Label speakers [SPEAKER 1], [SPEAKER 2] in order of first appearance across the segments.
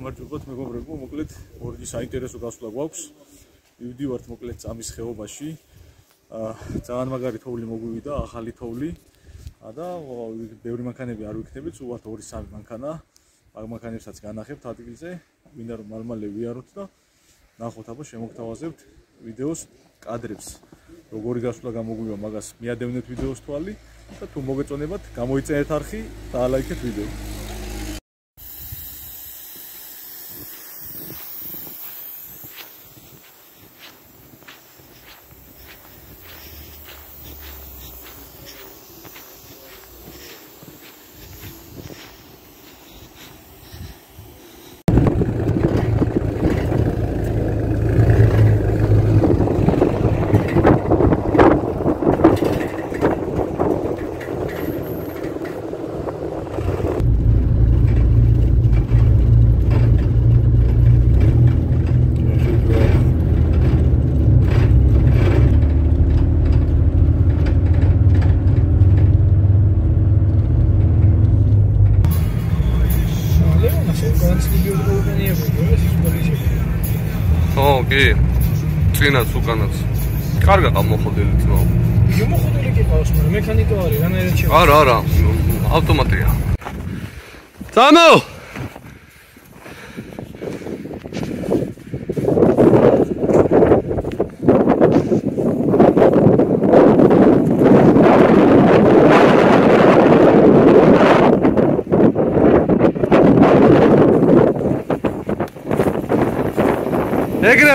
[SPEAKER 1] გამარჯვებათ მეგობრებო, მოკლედ ორი საინტერესო გასვლა გვაქვს. მივდივართ მოკლედ წამის ხეობაში. ძალიან მაგარი თოვლი მოგვივიდა, ახალი თოვლი. და ბევრი მანქანები არ ვიქნებით, უვართ 2-3 მანქანა. მაგ მანქანებსაც განახებთ ადგილზე. მინდა რომ მალ-მალე ვიაროთ და ნახოთ აბა შემოგთავაზებთ ვიდეოს კადრებს. როგორი გასვლა გამოგვივა, მაგას მიადევნეთ ვიდეოს თვალი და თუ მოგეწონებათ, გამოიწერეთ არხი და ალაიქეთ ვიდეო.
[SPEAKER 2] კი, წინაც უკანაც. კარგა გამოხოდილი ძმა.
[SPEAKER 3] გამოხოდილი კი ყავს, მაგრამ მექანიკა არის, რანაირად შევა.
[SPEAKER 2] არა, ავტომატია. ძამო!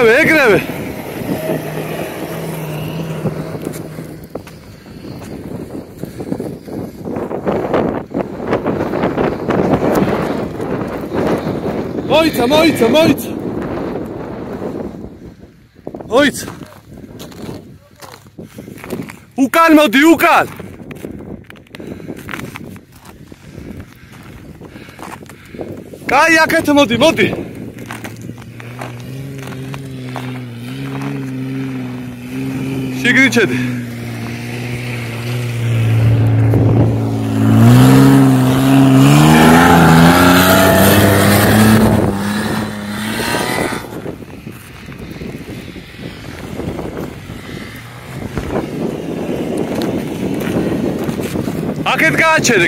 [SPEAKER 2] ეგრევე. მოიცა. უკან მოდი, უკან. კაი, აქეთ მოდი. შიგრიჩედი. აქეთ გააჩერე.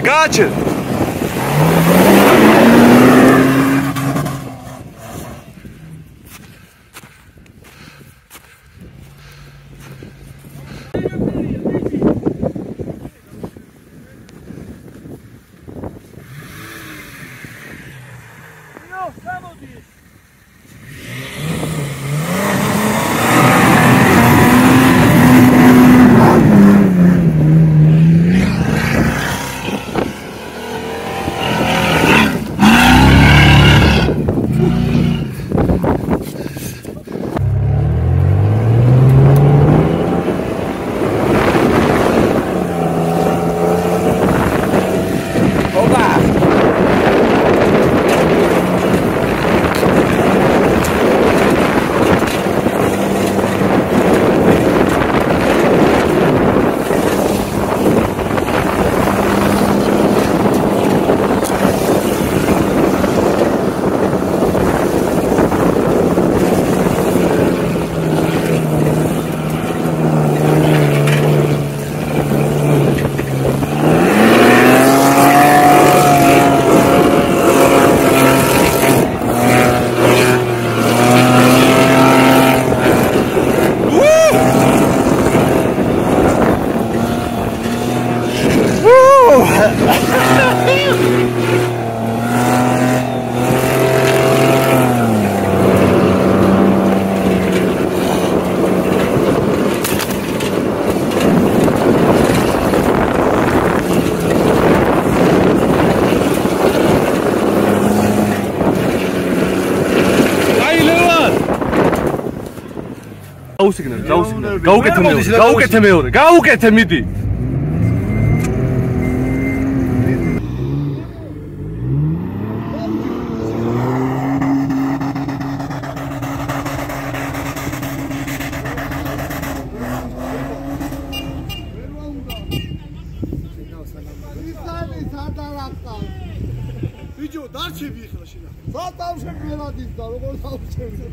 [SPEAKER 2] გაუკეთე მეორე. გაუკეთე მიდი.
[SPEAKER 4] გარჩები ეხლა შენ. სატავშები ველადის და როგორ დავჩები.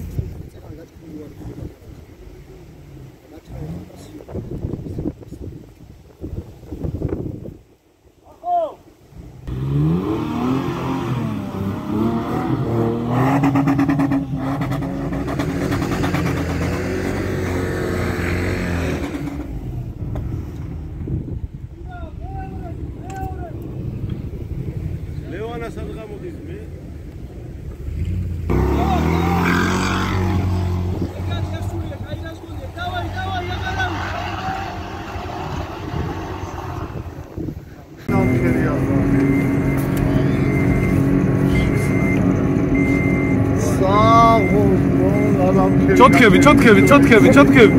[SPEAKER 2] Чоткеби.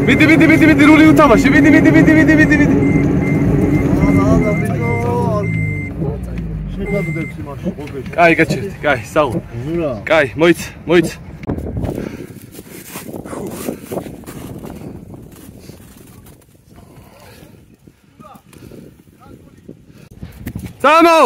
[SPEAKER 2] Види, рули утамаши. Види.
[SPEAKER 4] შეგადდებს იმაში ყოფილი.
[SPEAKER 2] Кай, გაჩერდი. Кай, საუ. Кай, მოიც. Замო!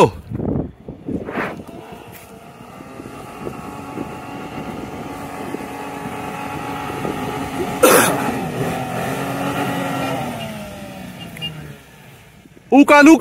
[SPEAKER 2] უკან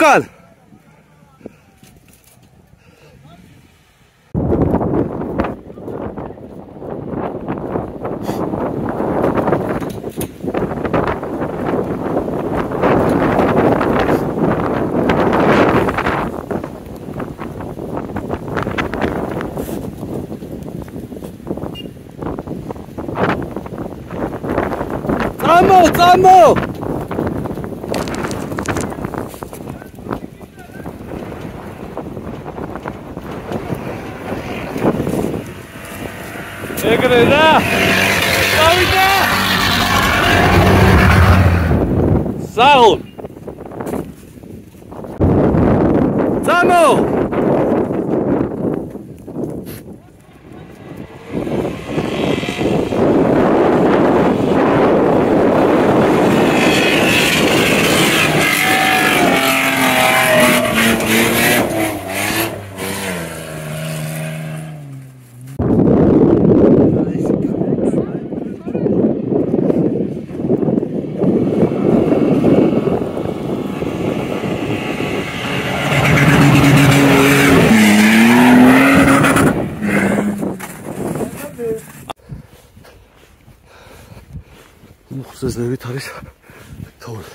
[SPEAKER 2] Замო! ეგრე რა! გავიდა! საულ! Замო! მუხსეზებით არის თოვლი.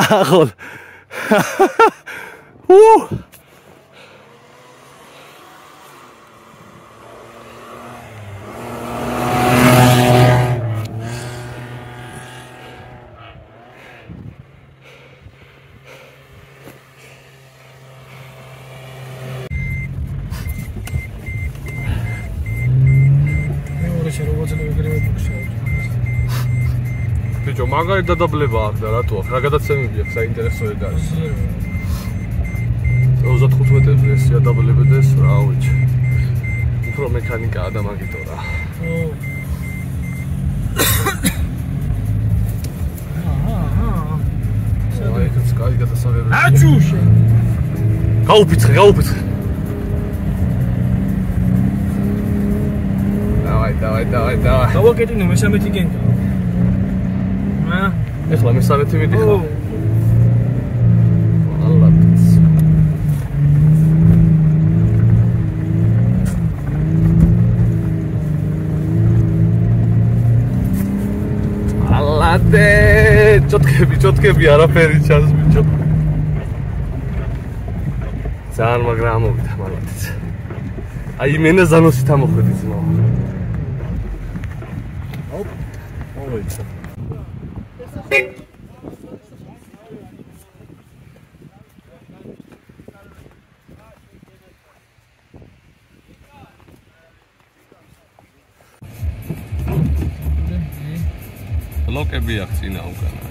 [SPEAKER 2] Saul. ბიჭო, მაგარი დადაბლება აქვს და რატო აქვს? რა გადაცემები აქვს საინტერესოები არის. 35 მეტრზე ეს დადაბლება და ეს რა ვიცი. უფრო მექანიკაა და მაგითო რა. აი, ეს კაი გადასაღები.
[SPEAKER 3] აჩუშე.
[SPEAKER 2] გაუფიცხე. დავაი.
[SPEAKER 3] დავაკეტინო მესამეთი გენდა.
[SPEAKER 2] ეხლა მესამეთი მიდიხარ. ალათს. ალათე, ჩოთკები არაფერი ჩანს ბიჭო. ძალიან მაგრა ამოვიდა მალათიც. აი მენა ზანოსით ამოხვედი ძმა. მოიცა. ბლოკები აქვს წინა უკანა.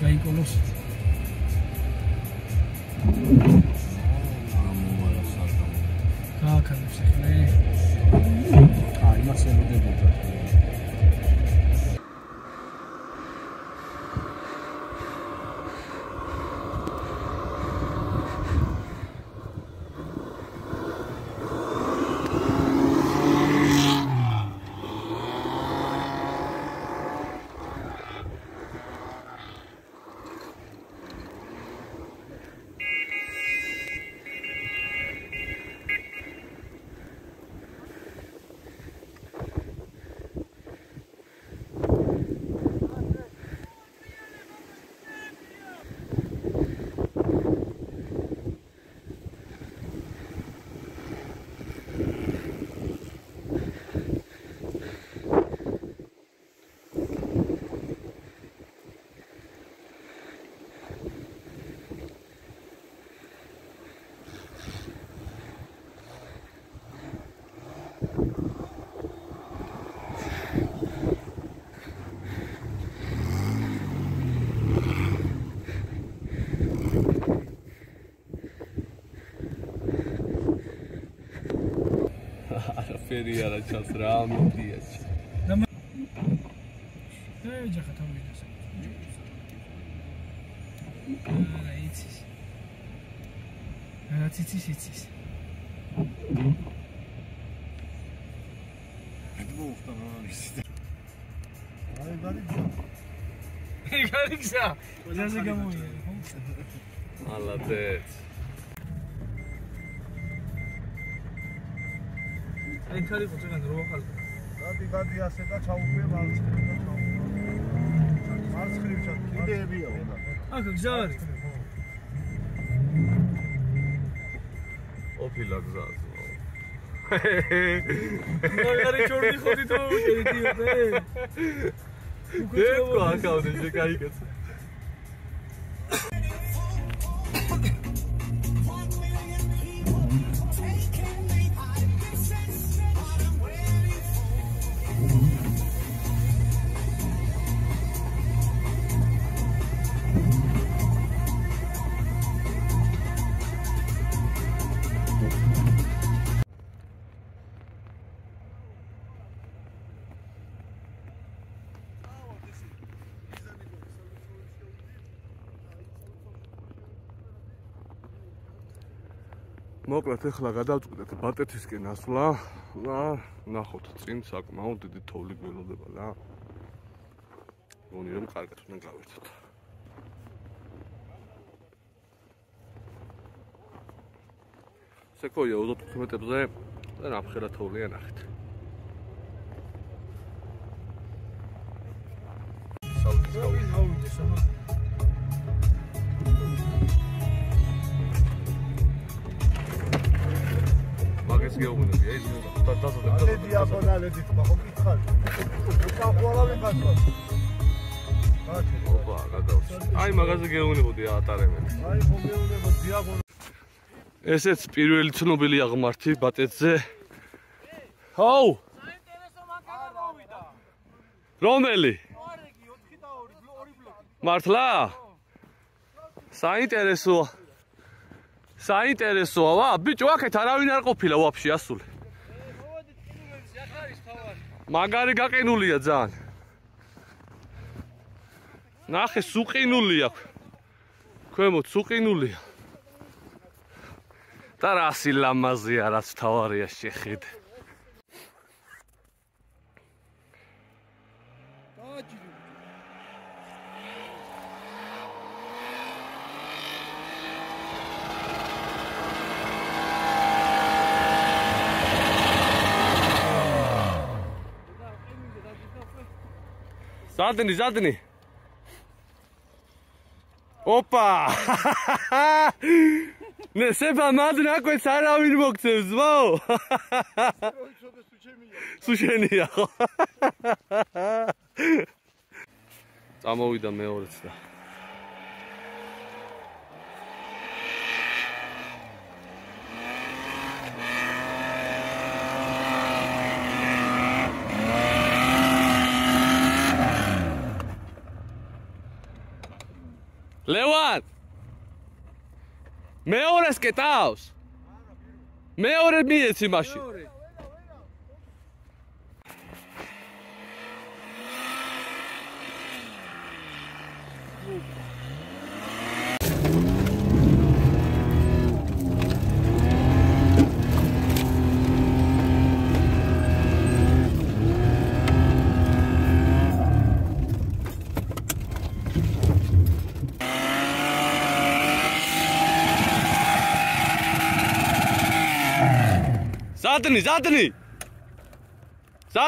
[SPEAKER 3] გაიკონოს. გააკეთებს ახლა. იმას ელოდებოდა.
[SPEAKER 2] ფერი არა ჩანს რა მიდიას.
[SPEAKER 3] ეჯახა თავიდანს. იცის. რა ციცის. გარიგზა. ყველაზე გამოიარე, ხო?
[SPEAKER 2] მალადეც.
[SPEAKER 3] აი ხარი ხოჭან რო ახალ.
[SPEAKER 4] გადი ასე და ჩაუხვია მარცხნივ და ჩაუხვია. მარცხნივ კიდეებია უნდა.
[SPEAKER 3] აქ გზა არის.
[SPEAKER 2] ოფილა გზაა.
[SPEAKER 3] მაგარი ჩორდი ხოდი თუ შეიძლება.
[SPEAKER 2] დეკო აკაუნტი შეკაიგეც. მოკლედ ახლა გადავწყვეტეთ ბატეთისკენ ასვლა და ნახოთ წინ საკმაოდ დიდი თოვლი გველოდება რა. მგონი რომ კარგად უნდა გავერთოთ. სეკოია 25 მეტრზე და ნაფხერა თოვლია ნახეთ. გეუბნები ეს დაზოდება.
[SPEAKER 4] ალე დიაგონალები თქვა ხო გითხარ. უყავყვალავენ გასვლა.
[SPEAKER 2] ოპა, გადავს. აი მაგაზე გეუბნებოდი ატარებენ.
[SPEAKER 4] აი ხო გეუბნებო დიაგონალები.
[SPEAKER 2] ესეც პირველი ცნობილია ღმართი ბატეთზე. ჰოუ!
[SPEAKER 3] საინტერესო მანქანა მოვიდა.
[SPEAKER 2] რომელი?
[SPEAKER 3] ორი 4 და 2 ბლოკი.
[SPEAKER 2] მართლა? საინტერესოა. საინტერესოა, ვა, ბიჭო, აქეთ არავინ არ ყოფილა ვაფშე ასული.
[SPEAKER 3] მოვედი ტილურების ახარის თავარი.
[SPEAKER 2] მაგარი გაყინულია ძალიან. ნახე, სუყინულია. ქვემოთ სუყინულია. და რა სილამაზეა, რაც თავარია შეხედე. Zadni. Opa! Ne seba madna koji saravin mokcev zvao. Sušenija. Წამოვიდა მეორეც და მეორეს კეტავს. მეორე მიეცი მაშინ.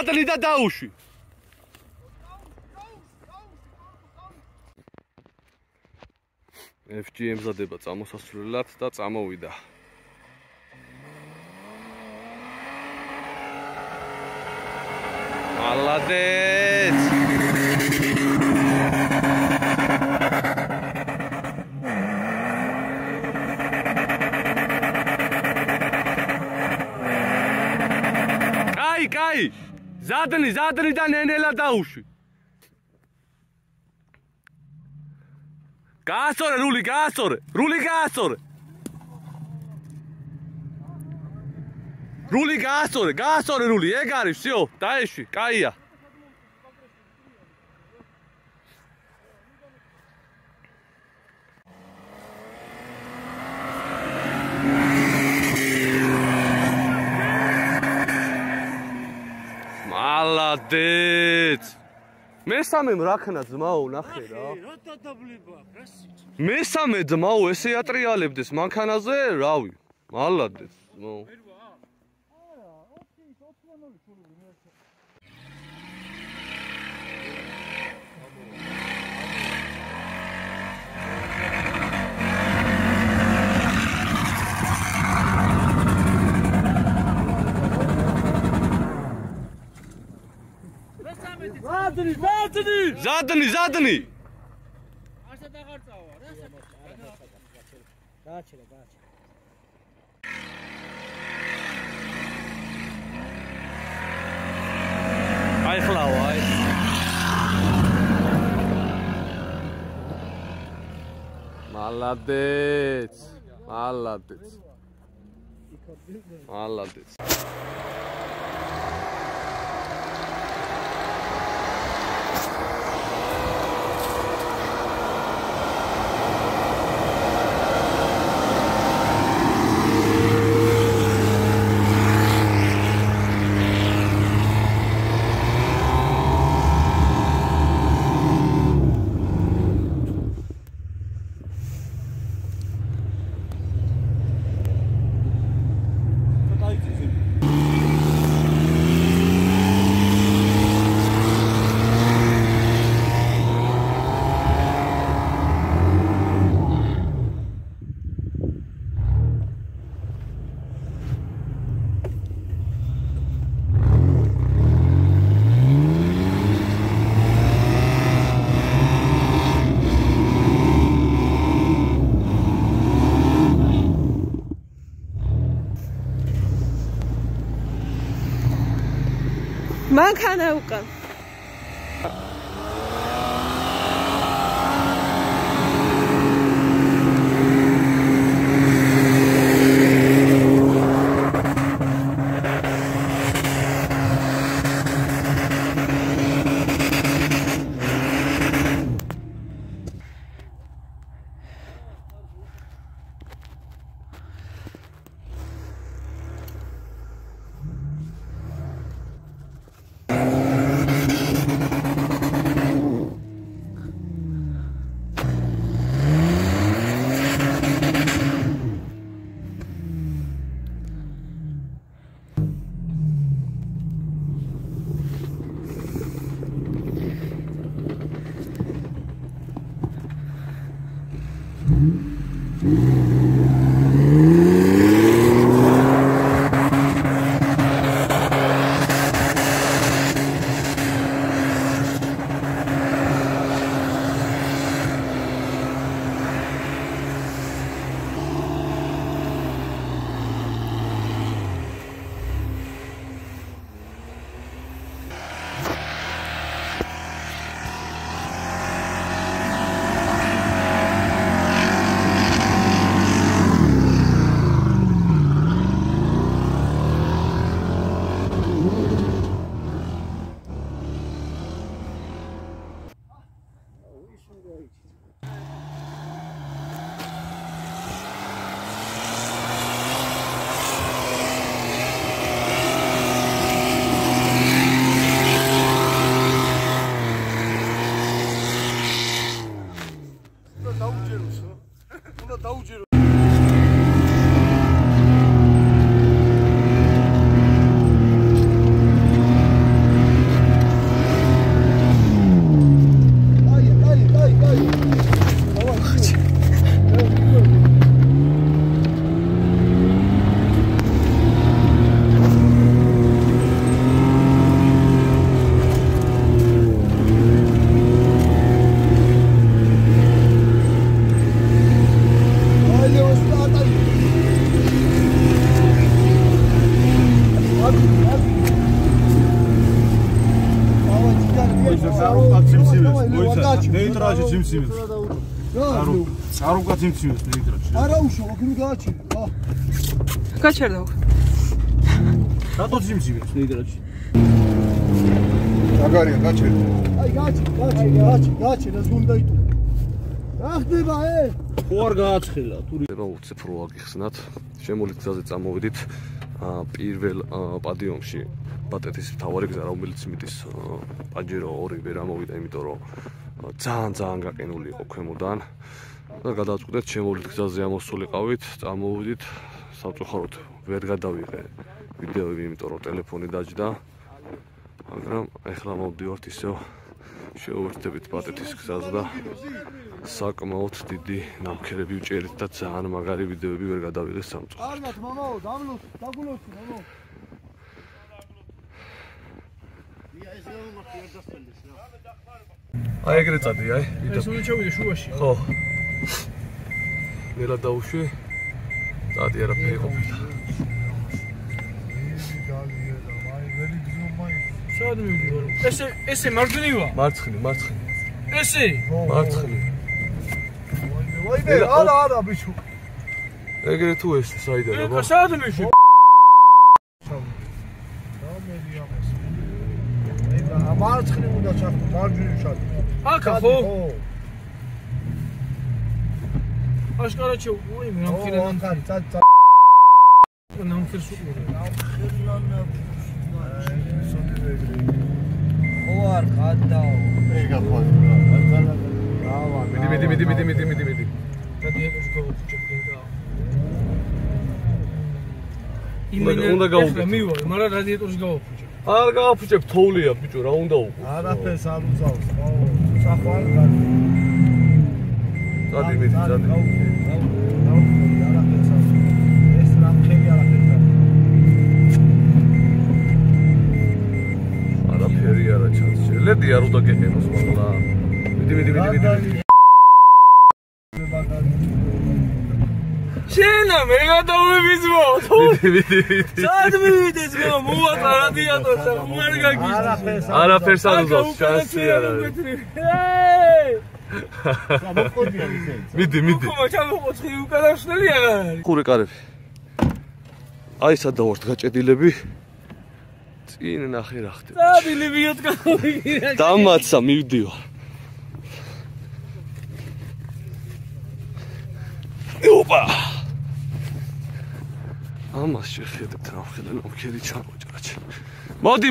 [SPEAKER 2] ზადნი და დაუში. FG ემზადება წამოსასვლელად და წამოვიდა. Молодец! Кай! Задни და ნენელა დაუში. გაასწორე რული, გაასწორე. რული გაასწორე. რული გაასწორე, გაასწორე რული. ეგ არის, всё, დაეში, კაია. Молодец! მესამე მრაქნა ძმაო, ნახე რა.
[SPEAKER 4] რატო დაბლება, რასიც?
[SPEAKER 2] მესამე ძმაო, ესე ატრიალებდეს მანქანაზე, რავი. Молодец, ძმაო. ზადნი!
[SPEAKER 3] ასე დაღარწავა რა გააჩერა.
[SPEAKER 2] აი ხლავა, აი. Молодец!
[SPEAKER 5] მანქანა უკან
[SPEAKER 4] რაში ძიმციმეს. არ უკა ძიმციმეს ნიტრატში.
[SPEAKER 6] არა უშო, ოქიმი გააჩინე.
[SPEAKER 5] გაჩერდა.
[SPEAKER 4] რატო ძიმციმეს ნიტრატში?
[SPEAKER 6] აგარია გაჩერდა. აი გაჩერდა, ეს გუნდა იტო. რა ხდება ეს?
[SPEAKER 4] ხო არ გააცხელა თური.
[SPEAKER 2] რა უცებ რო აგიხსნათ. შემოვლით გზაზე წამოვიდით პირველ პადიუმში ბატეთის მთავარი გზა, რომელიც მიტის პაჯერო 2 ვერ ამოვიდა, იმიტომ რომ ძალიან გაყინული იყო ქვემოდან. და გადავწყვიტეთ შემოვლით გზაზე ამოსულიყავით, წამოვიდით სამწუხაროდ ვერ გადავიღე ვიდეოები, იმიტომ რომ ტელეფონი დაჯდა. მაგრამ ეხლა მოვდივართ ისევ შევერთებით ბატეთის გზას და საკმაოდ დიდი ნამქერები ვჭერით და ძალიან მაგარი ვიდეოები ვერ გადავიღე სამწუხაროდ.
[SPEAKER 6] მამაო, დამლოს, დაგულოცი, მამაო.
[SPEAKER 2] აი ეგრე წადი, აი.
[SPEAKER 3] ეს უნდა ჩავიდე შუაში.
[SPEAKER 2] ხო. ნელა დაუშვი. წადი არაფერი ყოფილა.
[SPEAKER 3] სად მივდივარ? ესე მარჯვნივა?
[SPEAKER 2] მარცხნივ.
[SPEAKER 3] ესე?
[SPEAKER 2] მარცხნივ.
[SPEAKER 6] ვაიმე, არა, ბიჭო.
[SPEAKER 2] ეგრე თუ ეს საიდან აბა?
[SPEAKER 3] ეხა სად მივში?
[SPEAKER 6] მარცხნი უნდა ჩახტო, მარჯვნივ ჩადო.
[SPEAKER 3] აკა ხო? აშკარად შევუყური მე ამხირე
[SPEAKER 6] ანკარი, წად.
[SPEAKER 3] ნამხირს უყურე.
[SPEAKER 6] ხო არ ხადაო. ეგა ხო.
[SPEAKER 2] მიდი.
[SPEAKER 3] რადიატორს გავუწევ გინდა.
[SPEAKER 2] უნდა გავუწევ.
[SPEAKER 3] მივარ, მაგრამ რადიატორს გავაფუჭე.
[SPEAKER 2] არ გავაფუჭებ, თოვლია ბიჭო, რა უნდა უყო.
[SPEAKER 6] არაფერს არ უძავს. სახვარ გადი.
[SPEAKER 2] წადი მიდი.
[SPEAKER 6] ეს რამხელი არაფერს.
[SPEAKER 2] არაფერი არა ჩანს. ლედი არ უნდა გეყენოს მაღლა. მიდი.
[SPEAKER 3] შენა მე გადავებიზმო.
[SPEAKER 2] მიდი.
[SPEAKER 3] სად მივიდეს მე მოვატა რადიატორს და უარ გაგიჟდა.
[SPEAKER 2] არაფერს არ უძავს, შანსი არ არის. მიდი.
[SPEAKER 3] ხომ ჩამოყოცხი უკანაშლელი არ არის.
[SPEAKER 2] ხური კარები. აი სად დავართ გაჭედილები. წინ ნახე რა ხდება.
[SPEAKER 3] წადილი ბიოტკა მოვიგირა.
[SPEAKER 2] დამაცა მივდივარ. ოპა. ამას შეხედეთ რა ხელა ნამქერი ჩამოჭრა. მოდი